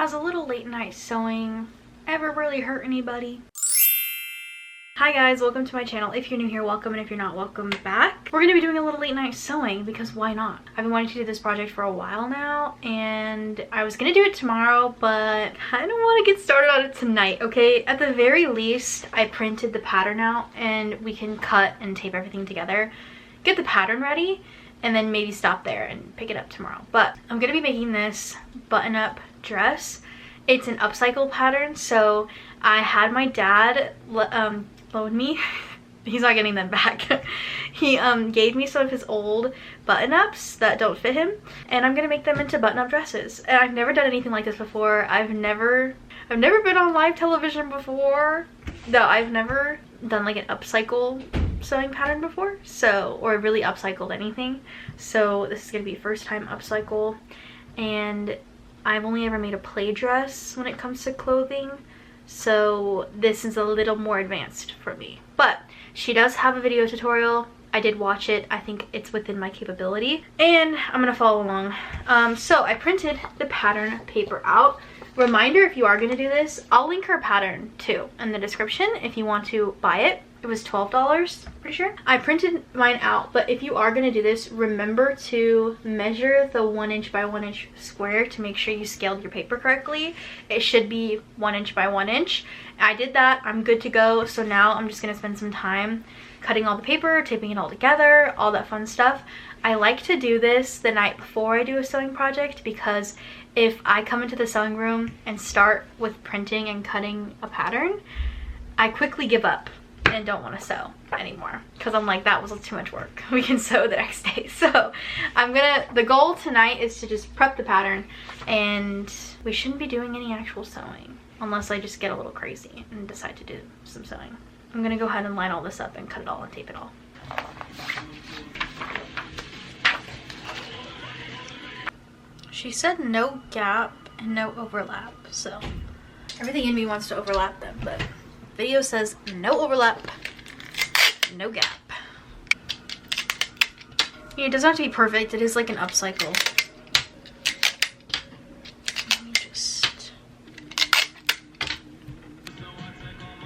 Has a little late night sewing ever really hurt anybody? Hi guys, welcome to my channel. If you're new here, welcome, and if you're not, welcome back. We're gonna be doing a little late night sewing because why not? I've been wanting to do this project for a while now, and I was gonna do it tomorrow, but I don't want to get started on it tonight, okay? At the very least, I printed the pattern out and we can cut and tape everything together, get the pattern ready, and then maybe stop there and pick it up tomorrow. But I'm gonna be making this button-up dress. It's an upcycle pattern, so I had my dad loan me he's not getting them back. He gave me some of his old button-ups that don't fit him, and I'm gonna make them into button-up dresses. And I've never done anything like this before. I've never been on live television before. No, I've never done like an upcycle sewing pattern before, so, or really upcycled anything. So this is gonna be first time upcycle, and I've only ever made a play dress when it comes to clothing, so this is a little more advanced for me. But she does have a video tutorial. I did watch it. I think it's within my capability, and I'm gonna follow along. So I printed the pattern paper out. Reminder, if you are gonna do this, I'll link her pattern too in the description if you want to buy it. It was $12, pretty sure. I printed mine out, but if you are gonna do this, remember to measure the 1 inch by 1 inch square to make sure you scaled your paper correctly. It should be 1 inch by 1 inch. I did that, I'm good to go. So now I'm just gonna spend some time cutting all the paper, taping it all together, all that fun stuff. I like to do this the night before I do a sewing project, because if I come into the sewing room and start with printing and cutting a pattern, I quickly give up and don't want to sew anymore, because I'm like, that was too much work. We can sew the next day. So the goal tonight is to just prep the pattern, and we shouldn't be doing any actual sewing unless I just get a little crazy and decide to do some sewing. I'm gonna go ahead and line all this up and cut it all and tape it all. She said no gap and no overlap, so everything in me wants to overlap them, but video says no overlap, no gap. Yeah, it doesn't have to be perfect. It is like an upcycle. Let me just...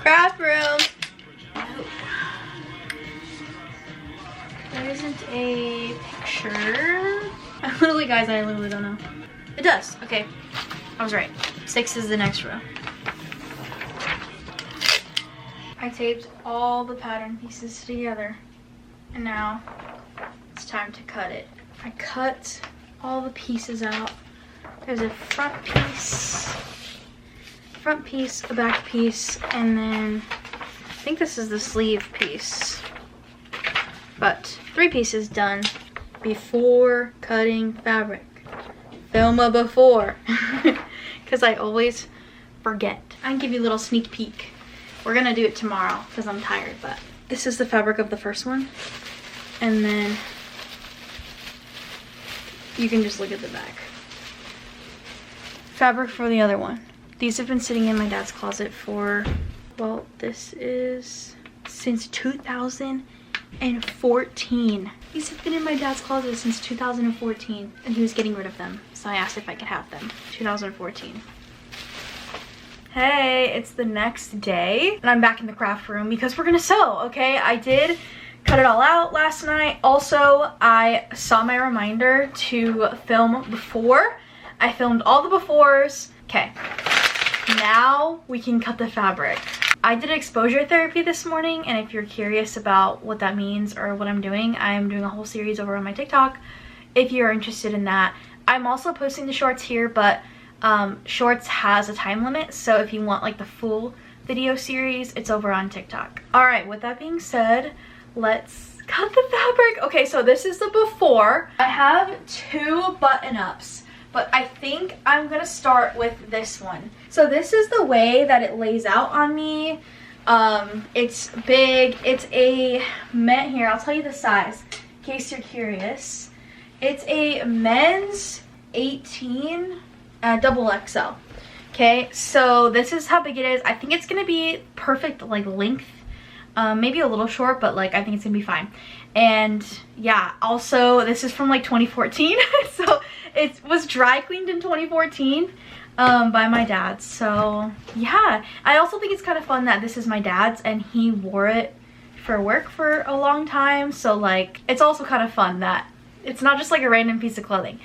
Craft room! Oh. There isn't a picture. Guys, I literally don't know. It does. Okay. I was right. 6 is the next row. I taped all the pattern pieces together, and now it's time to cut it. I cut all the pieces out. There's a front piece, a back piece, and then I think this is the sleeve piece. But 3 pieces done before cutting fabric. Film a before, because I always forget. I can give you a little sneak peek. We're gonna do it tomorrow because I'm tired, but this is the fabric of the first one, and then you can just look at the back. Fabric for the other one. These have been sitting in my dad's closet for, well, this is since 2014. These have been in my dad's closet since 2014, and he was getting rid of them, so I asked if I could have them. 2014. Hey, it's the next day, and I'm back in the craft room because we're gonna sew, okay? I did cut it all out last night. Also, I saw my reminder to film before. I filmed all the befores. Okay, now we can cut the fabric. I did exposure therapy this morning, and if you're curious about what that means or what I'm doing a whole series over on my TikTok if you're interested in that. I'm also posting the shorts here, but shorts has a time limit, so if you want like the full video series, it's over on TikTok. All right, with that being said, let's cut the fabric. Okay, so this is the before. I have 2 button-ups, but I think I'm gonna start with this one. So this is the way that it lays out on me. It's big. It's a here, I'll tell you the size in case you're curious. It's a men's 18 double XL. Okay, so this is how big it is. I think it's gonna be perfect like length, maybe a little short, but like I think it's gonna be fine. And yeah, also this is from like 2014 so it was dry cleaned in 2014. by my dad's. So yeah, I also think it's kind of fun that this is my dad's and he wore it for work for a long time. So like, it's also kind of fun that it's not just like a random piece of clothing.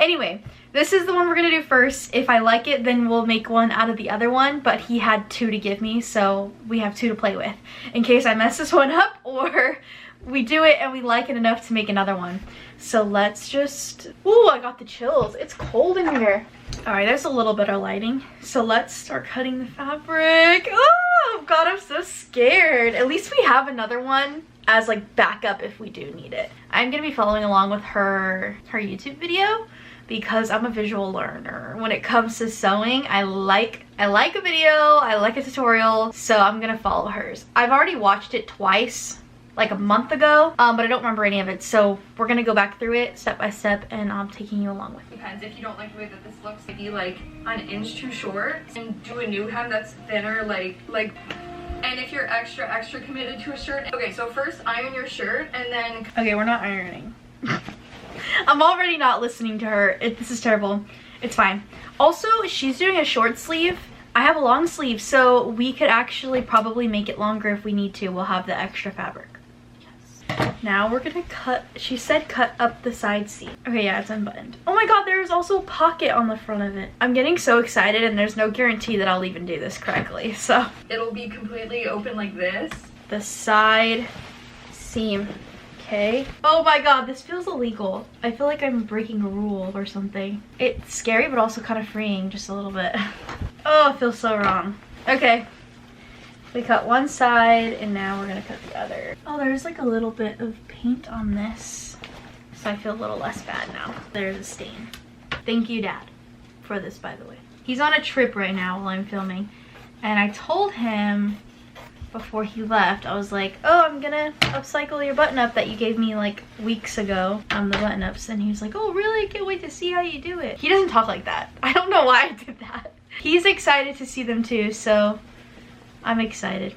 Anyway, this is the one we're gonna do first. If I like it, then we'll make one out of the other one, but he had 2 to give me, so we have 2 to play with in case I mess this one up or we do it and we like it enough to make another one. So let's just, ooh, I got the chills. It's cold in here. All right, there's a little bit of lighting. So let's start cutting the fabric. Oh God, I'm so scared. At least we have another one as like backup if we do need it. I'm gonna be following along with her YouTube video because I'm a visual learner. When it comes to sewing, I like a video, I like a tutorial, so I'm gonna follow hers. I've already watched it twice, like a month ago, but I don't remember any of it, so we're gonna go back through it step by step and I'm taking you along with me. Depends if you don't like the way that this looks, maybe like an inch too short and do a new hem that's thinner, like and if you're extra committed to a shirt. Okay, so first iron your shirt and then okay, we're not ironing. I'm already not listening to her. This is terrible. It's fine. Also, she's doing a short sleeve. I have a long sleeve, so we could actually probably make it longer if we need to. We'll have the extra fabric. Yes. Now we're gonna cut, she said cut up the side seam. Okay, yeah, it's unbuttoned. Oh my God, there's also a pocket on the front of it. I'm getting so excited and there's no guarantee that I'll even do this correctly, so. It'll be completely open like this. The side seam. Okay. Oh my God, this feels illegal. I feel like I'm breaking a rule or something. It's scary, but also kind of freeing, just a little bit. Oh, it feels so wrong. Okay. We cut one side, and now we're gonna cut the other. Oh, there's like a little bit of paint on this, so I feel a little less bad now. There's a stain. Thank you, Dad, for this, by the way. He's on a trip right now while I'm filming, and I told him before he left, I was like, oh, I'm gonna upcycle your button up that you gave me like weeks ago, the button ups. And he was like, oh really, I can't wait to see how you do it. He doesn't talk like that. I don't know why I did that. He's excited to see them too, so I'm excited.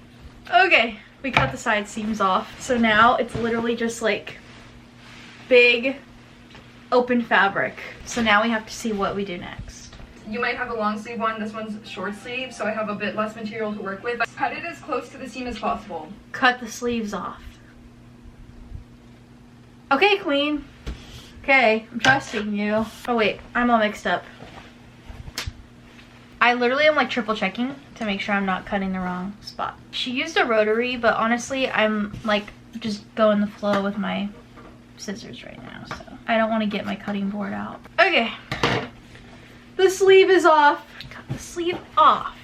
Okay, we cut the side seams off. So now it's literally just like big open fabric. So now we have to see what we do next. You might have a long sleeve one, this one's short sleeve, so I have a bit less material to work with. Cut it as close to the seam as possible. Cut the sleeves off. Okay, queen. Okay, I'm trusting you. Oh wait, I'm all mixed up. I literally am like triple checking to make sure I'm not cutting the wrong spot. She used a rotary, but honestly, I'm like just going the flow with my scissors right now, so I don't want to get my cutting board out. Okay. The sleeve is off. Cut the sleeve off.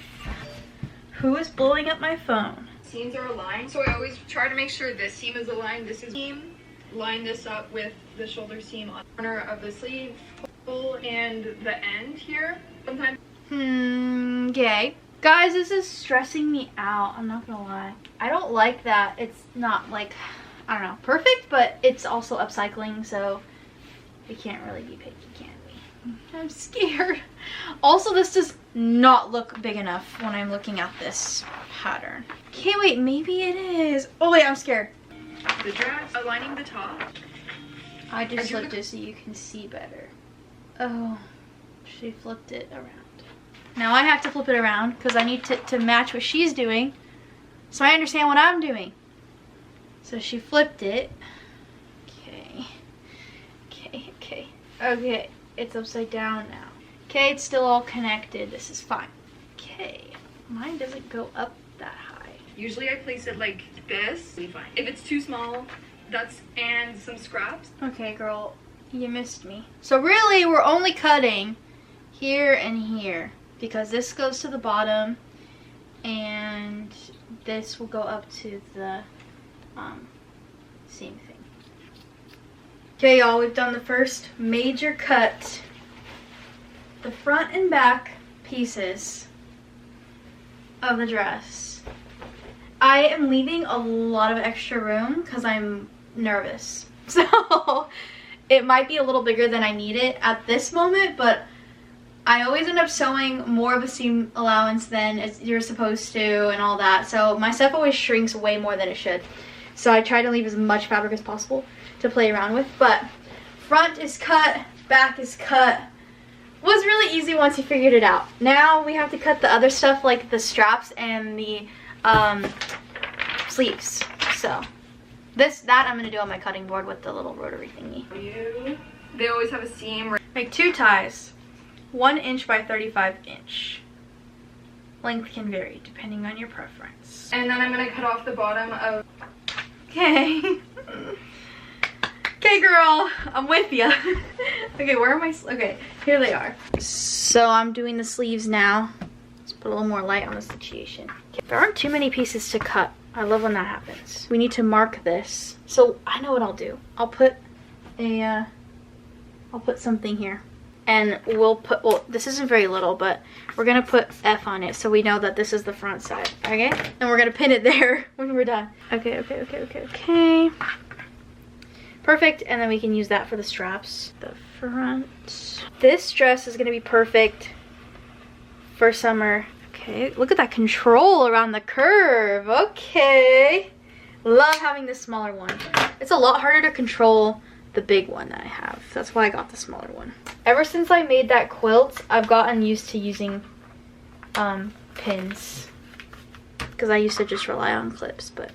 Who is blowing up my phone? Seams are aligned, so I always try to make sure this seam is aligned. This is seam. Line this up with the shoulder seam on the corner of the sleeve hole and the end here. Sometimes. Okay. Guys, this is stressing me out. I'm not gonna lie. I don't like that it's not like, I don't know, perfect, but it's also upcycling, so we can't really be picky, can we? I'm scared. Also, this does not look big enough when I'm looking at this pattern. Okay, wait, maybe it is. Oh wait, I'm scared. The dress aligning the top. I just flipped it so you can see better. Oh, she flipped it around. Now I have to flip it around because I need to match what she's doing so I understand what I'm doing. So she flipped it. Okay. Okay, okay. Okay. It's upside down now. Okay, it's still all connected. This is fine. Okay, mine doesn't go up that high. Usually I place it like this. Be fine. If it's too small, and some scraps. Okay, girl, you missed me. So really, we're only cutting here and here because this goes to the bottom and this will go up to the seam thing. Okay, y'all, we've done the first major cut. The front and back pieces of the dress. I am leaving a lot of extra room because I'm nervous. So it might be a little bigger than I need it at this moment, but I always end up sewing more of a seam allowance than you're supposed to and all that. So my stuff always shrinks way more than it should. So I try to leave as much fabric as possible to play around with. But front is cut, back is cut. was really easy once you figured it out. Now we have to cut the other stuff like the straps and the sleeves. So that I'm gonna do on my cutting board with the little rotary thingy. They always have a seam. Make 2 ties, 1 inch by 35 inch. Length can vary depending on your preference. And then I'm gonna cut off the bottom of. Okay. Okay, girl, I'm with ya. Okay, where are my, okay, here they are. So I'm doing the sleeves now. Let's put a little more light on the situation. There aren't too many pieces to cut. I love when that happens. We need to mark this. So I know what I'll do. I'll put something here. And we'll put, well, this isn't very little, but we're gonna put F on it so we know that this is the front side, okay? And we're gonna pin it there when we're done. Okay. Perfect, and then we can use that for the straps. The front. This dress is gonna be perfect for summer. Okay, look at that control around the curve. Okay. Love having this smaller one. It's a lot harder to control the big one that I have. That's why I got the smaller one. Ever since I made that quilt, I've gotten used to using pins. Because I used to just rely on clips, but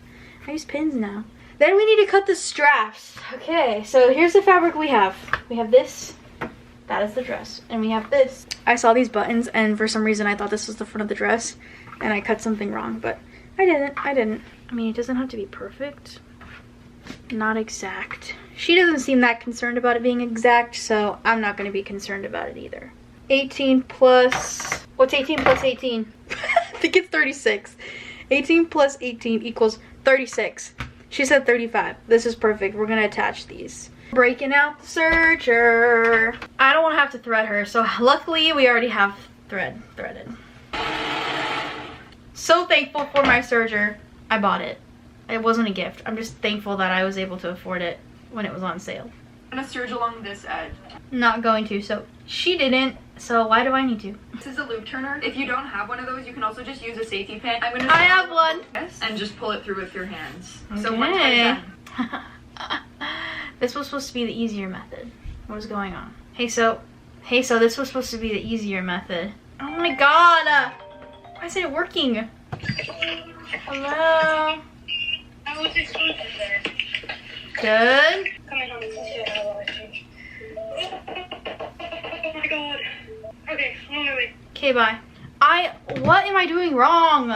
I use pins now. Then we need to cut the straps. Okay, so here's the fabric we have. We have this, that is the dress, and we have this. I saw these buttons and for some reason I thought this was the front of the dress and I cut something wrong, but I didn't. I mean, it doesn't have to be perfect. Not exact. She doesn't seem that concerned about it being exact, so I'm not gonna be concerned about it either. 18 plus, what's 18 plus 18? I think it's 36. 18 plus 18 equals 36. She said 35. This is perfect. We're gonna attach these. Breaking out the serger. I don't wanna have to thread her, so luckily we already have threaded. So thankful for my serger. I bought it. It wasn't a gift. I'm just thankful that I was able to afford it when it was on sale. I'm gonna serge along this edge. Not going to, so she didn't, so why do I need to? This is a loop turner. If you don't have one of those, you can also just use a safety pin. I have one. And just pull it through with your hands. Okay. So once it's done. This was supposed to be the easier method. What is going on? Hey, so this was supposed to be the easier method. Oh my god! Why isn't it working? Hello? How was exposure there? Good? Coming home, oh my god. Okay, I'm on my way. Okay, bye. What am I doing wrong?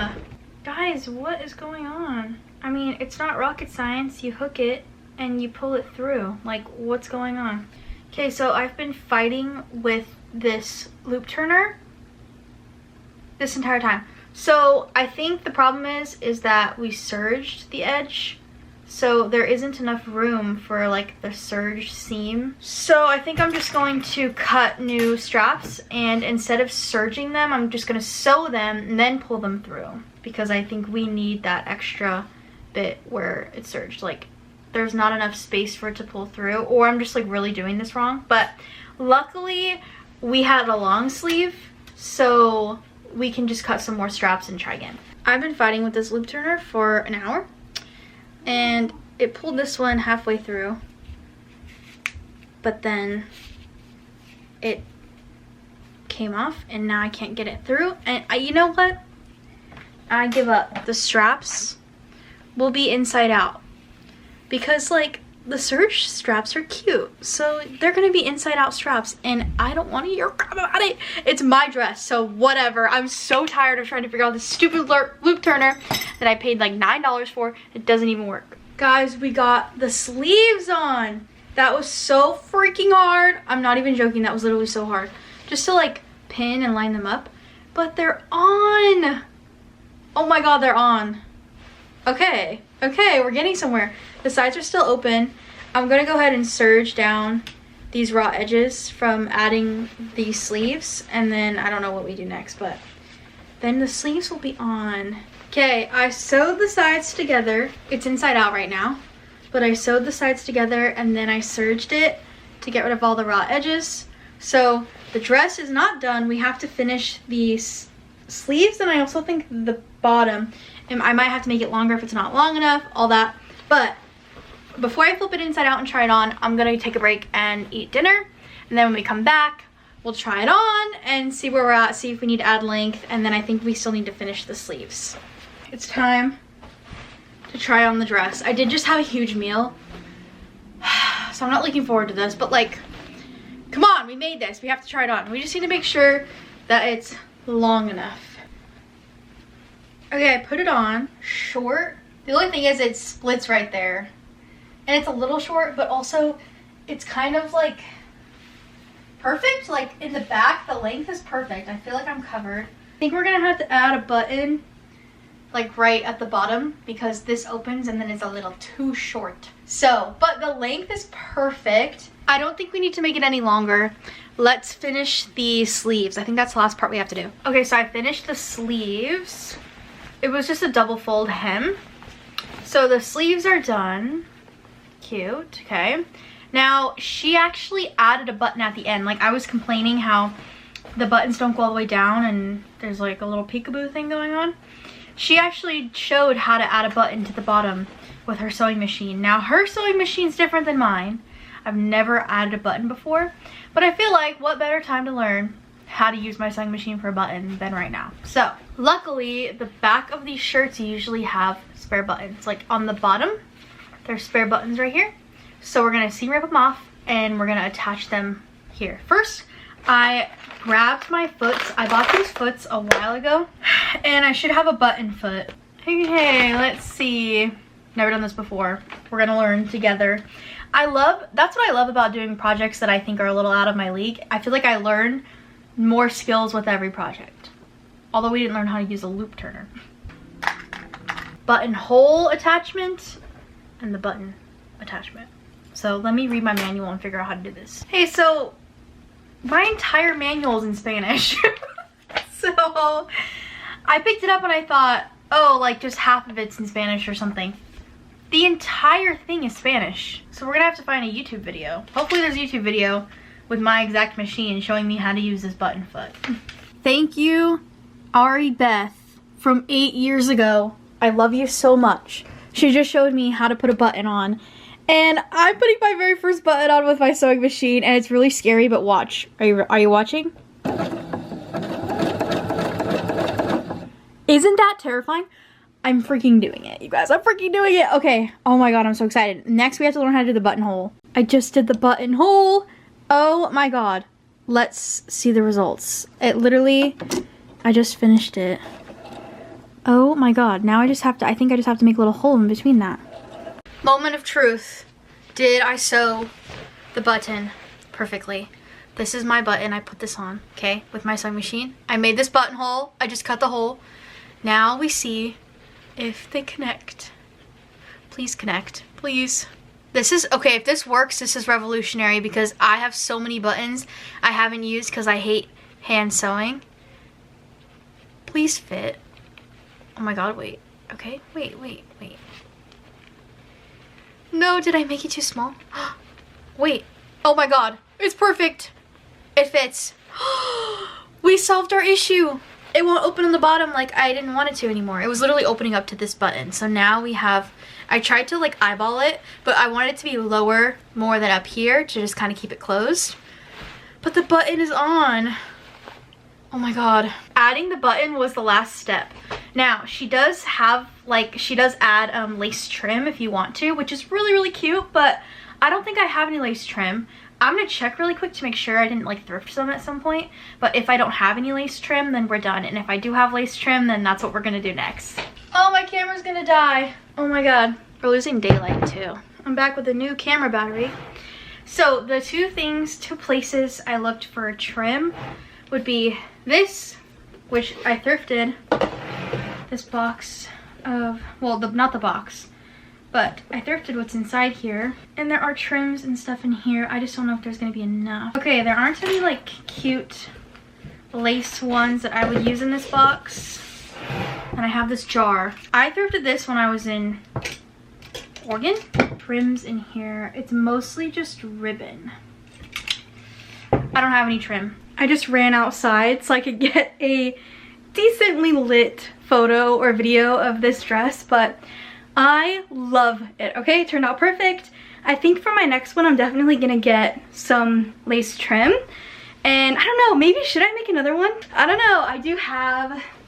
Guys, what is going on? I mean, it's not rocket science. You hook it and you pull it through. Like, what's going on? Okay, so I've been fighting with this loop turner this entire time. So I think the problem is that we serged the edge, so there isn't enough room for like the serge seam. So I think I'm just going to cut new straps, and instead of serging them, I'm just gonna sew them and then pull them through, because I think we need that extra bit where it's serged. Like, there's not enough space for it to pull through, or I'm just like really doing this wrong. But luckily we had a long sleeve, so we can just cut some more straps and try again. I've been fighting with this loop turner for an hour, and it pulled this one halfway through, but then it came off and now I can't get it through. And you know what? I give up. The straps will be inside out, because like the serge straps are cute, so they're gonna be inside out straps, and I don't want to hear crap about it. It's my dress, so whatever. I'm so tired of trying to figure out this stupid loop turner that I paid like $9 for. It doesn't even work. Guys, we got the sleeves on. That was so freaking hard. I'm not even joking. That was literally so hard just to like pin and line them up, but they're on. Oh my god, they're on. Okay, we're getting somewhere. The sides are still open. I'm gonna go ahead and serge down these raw edges from adding these sleeves, and then I don't know what we do next, but then the sleeves will be on. Okay, I sewed the sides together. It's inside out right now, but I sewed the sides together and then I serged it to get rid of all the raw edges. So the dress is not done. We have to finish these sleeves, and I also think the bottom, and I might have to make it longer if it's not long enough, all that. But before I flip it inside out and try it on, I'm gonna take a break and eat dinner, and then when we come back, we'll try it on and see where we're at, see if we need to add length, and then I think we still need to finish the sleeves. It's time to try on the dress. I did just have a huge meal, so I'm not looking forward to this, but like, come on, we made this. We have to try it on. We just need to make sure that it's long enough. Okay, I put it on. Short. The only thing is it splits right there. And it's a little short, but also it's kind of like perfect. Like in the back, the length is perfect. I feel like I'm covered. I think we're gonna have to add a button like right at the bottom because this opens and then it's a little too short. So, but the length is perfect. I don't think we need to make it any longer. Let's finish the sleeves. I think that's the last part we have to do. Okay, so I finished the sleeves. It was just a double fold hem. So the sleeves are done. Cute, okay. Now, she actually added a button at the end. Like, I was complaining how the buttons don't go all the way down and there's like a little peekaboo thing going on. She actually showed how to add a button to the bottom with her sewing machine. Now, her sewing machine's different than mine. I've never added a button before, but I feel like what better time to learn how to use my sewing machine for a button than right now. So, luckily, the back of these shirts usually have spare buttons. Like on the bottom, there's spare buttons right here. So we're gonna seam rip them off and we're gonna attach them here. First, I grabbed my foots. I bought these foots a while ago and I should have a button foot. Okay, let's see. Never done this before. We're gonna learn together. That's what I love about doing projects that I think are a little out of my league. I feel like I learn more skills with every project. Although we didn't learn how to use a loop turner. Buttonhole attachment and the button attachment. So let me read my manual and figure out how to do this. Hey, so my entire manual is in Spanish. So I picked it up and I thought, oh, like just half of it's in Spanish or something. The entire thing is Spanish. So we're gonna have to find a YouTube video. Hopefully there's a YouTube video with my exact machine showing me how to use this button foot. Thank you, Ari Beth from 8 years ago. I love you so much. She just showed me how to put a button on. And I'm putting my very first button on with my sewing machine and it's really scary, but watch. Are you watching? Isn't that terrifying? I'm freaking doing it, you guys. I'm freaking doing it. Okay. Oh my god, I'm so excited. Next, we have to learn how to do the buttonhole. I just did the buttonhole. Oh my god. Let's see the results. It literally, I just finished it. Oh my god. Now I think I just have to make a little hole in between that. Moment of truth. Did I sew the button perfectly? This is my button. I put this on, okay, with my sewing machine. I made this buttonhole. I just cut the hole. Now we see if they connect. Please connect, please. This is, okay, if this works, this is revolutionary because I have so many buttons I haven't used because I hate hand sewing. Please fit. Oh my god, wait. Okay, wait. No, did I make it too small? Wait. Oh my god, it's perfect. It fits. We solved our issue. It won't open on the bottom like I didn't want it to anymore. It was literally opening up to this button. So now we have, I tried to like eyeball it, but I wanted it to be lower more than up here to just kind of keep it closed. But the button is on. Oh my god. Adding the button was the last step. Now, she does have, like, she does add lace trim if you want to, which is really, really cute, but I don't think I have any lace trim. I'm gonna check really quick to make sure I didn't like thrift some at some point, but if I don't have any lace trim, then we're done. And if I do have lace trim, then that's what we're gonna do next. Oh, my camera's gonna die. Oh my god. We're losing daylight too. I'm back with a new camera battery. So the two places I looked for a trim would be this, which I thrifted. This box of, well, not the box, but I thrifted what's inside here. And there are trims and stuff in here. I just don't know if there's gonna be enough. Okay, there aren't any like cute lace ones that I would use in this box. And I have this jar. I thrifted this when I was in Oregon. Trims in here. It's mostly just ribbon. I don't have any trim. I just ran outside so I could get a decently lit photo or video of this dress, but I love it. Okay, it turned out perfect. I think for my next one I'm definitely gonna get some lace trim And I don't know, maybe should I make another one? I don't know.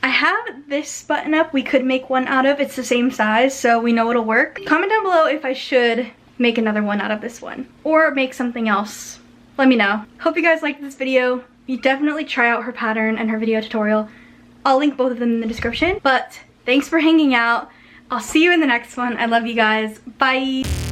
I have this button up we could make one out of. It's the same size, so we know it'll work. Comment down below if I should make another one out of this one or make something else. Let me know. Hope you guys liked this video. You definitely try out her pattern and her video tutorial. I'll link both of them in the description. But thanks for hanging out. I'll see you in the next one. I love you guys. Bye.